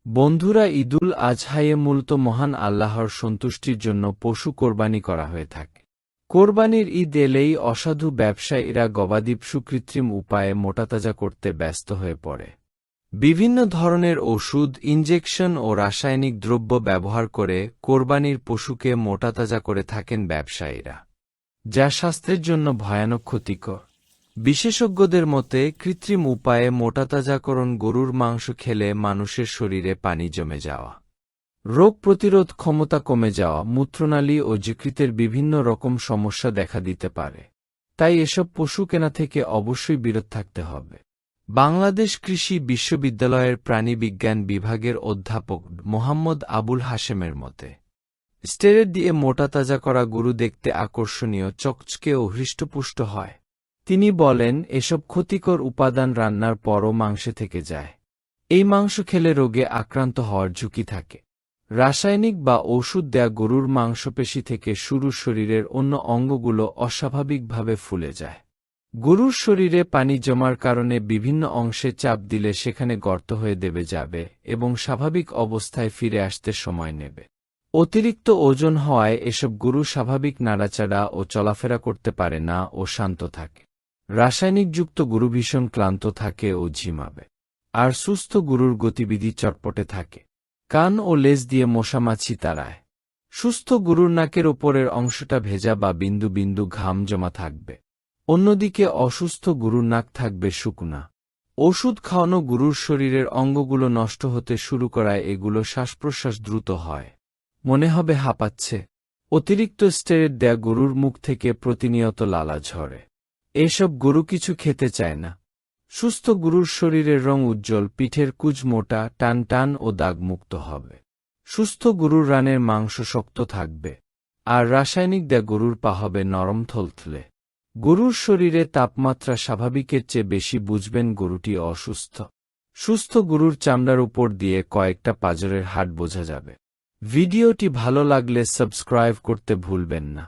বন্ধুরা, ঈদুল আজহায়ে মূলত মহান আল্লাহর সন্তুষ্টির জন্য পশু কোরবানি করা হয়ে থাকে। কোরবানির ঈদ এলেই অসাধু ব্যবসায়ীরা গবাদি পশু কৃত্রিম উপায়ে মোটাতাজা করতে ব্যস্ত হয়ে পড়ে। বিভিন্ন ধরনের ওষুধ, ইনজেকশন ও রাসায়নিক দ্রব্য ব্যবহার করে কোরবানির পশুকে মোটাতাজা করে থাকেন ব্যবসায়ীরা, যা স্বাস্থ্যের জন্য ভয়ানক ক্ষতিকর। বিশেষজ্ঞদের মতে, কৃত্রিম উপায়ে মোটাতাজাকরণ গরুর মাংস খেলে মানুষের শরীরে পানি জমে যাওয়া, রোগ প্রতিরোধ ক্ষমতা কমে যাওয়া, মূত্রনালী ও যকৃতের বিভিন্ন রকম সমস্যা দেখা দিতে পারে। তাই এসব পশু কেনা থেকে অবশ্যই বিরত থাকতে হবে। বাংলাদেশ কৃষি বিশ্ববিদ্যালয়ের প্রাণীবিজ্ঞান বিভাগের অধ্যাপক মোহাম্মদ আবুল হাশেমের মতে, স্টেরয়েড দিয়ে মোটাতাজা করা গরু দেখতে আকর্ষণীয়, চকচকে ও হৃষ্টপুষ্ট হয়। তিনি বলেন, এসব ক্ষতিকর উপাদান রান্নার পরও মাংসে থেকে যায়। এই মাংস খেলে রোগে আক্রান্ত হওয়ার ঝুঁকি থাকে। রাসায়নিক বা ওষুধ দেয়া গরুর মাংসপেশি থেকে শুরু শরীরের অন্য অঙ্গগুলো অস্বাভাবিকভাবে ফুলে যায়। গরুর শরীরে পানি জমার কারণে বিভিন্ন অংশে চাপ দিলে সেখানে গর্ত হয়ে দেবে যাবে এবং স্বাভাবিক অবস্থায় ফিরে আসতে সময় নেবে। অতিরিক্ত ওজন হওয়ায় এসব গরু স্বাভাবিক নাড়াচাড়া ও চলাফেরা করতে পারে না ও শান্ত থাকে। রাসায়নিকযুক্ত গরু ভীষণ ক্লান্ত থাকে ও ঝিমাবে, আর সুস্থ গরুর গতিবিধি চটপটে থাকে। কান ও লেজ দিয়ে মশামাছি তাড়ায়। সুস্থ গরুর নাকের ওপরের অংশটা ভেজা বা বিন্দু বিন্দু ঘাম জমা থাকবে। অন্যদিকে অসুস্থ গরুর নাক থাকবে শুকনা। ওষুধ খাওয়ানো গরুর শরীরের অঙ্গগুলো নষ্ট হতে শুরু করায় এগুলো শ্বাসপ্রশ্বাস দ্রুত হয়, মনে হবে হাঁপাচ্ছে। অতিরিক্ত স্টেরয়েড দেয়া গরুর মুখ থেকে প্রতিনিয়ত লালা ঝরে। এসব গরু কিছু খেতে চায় না। সুস্থ গরুর শরীরের রং উজ্জ্বল, পিঠের কুঁজ মোটা, টান টান ও দাগমুক্ত হবে। সুস্থ গরুর রানের মাংস শক্ত থাকবে, আর রাসায়নিক দেয়া গরুর পা হবে নরম থলথলে। গরুর শরীরে তাপমাত্রা স্বাভাবিকের চেয়ে বেশি, বুঝবেন গরুটি অসুস্থ। সুস্থ গরুর চামড়ার উপর দিয়ে কয়েকটা পাঁজরের হাড় বোঝা যাবে। ভিডিওটি ভালো লাগলে সাবস্ক্রাইব করতে ভুলবেন না।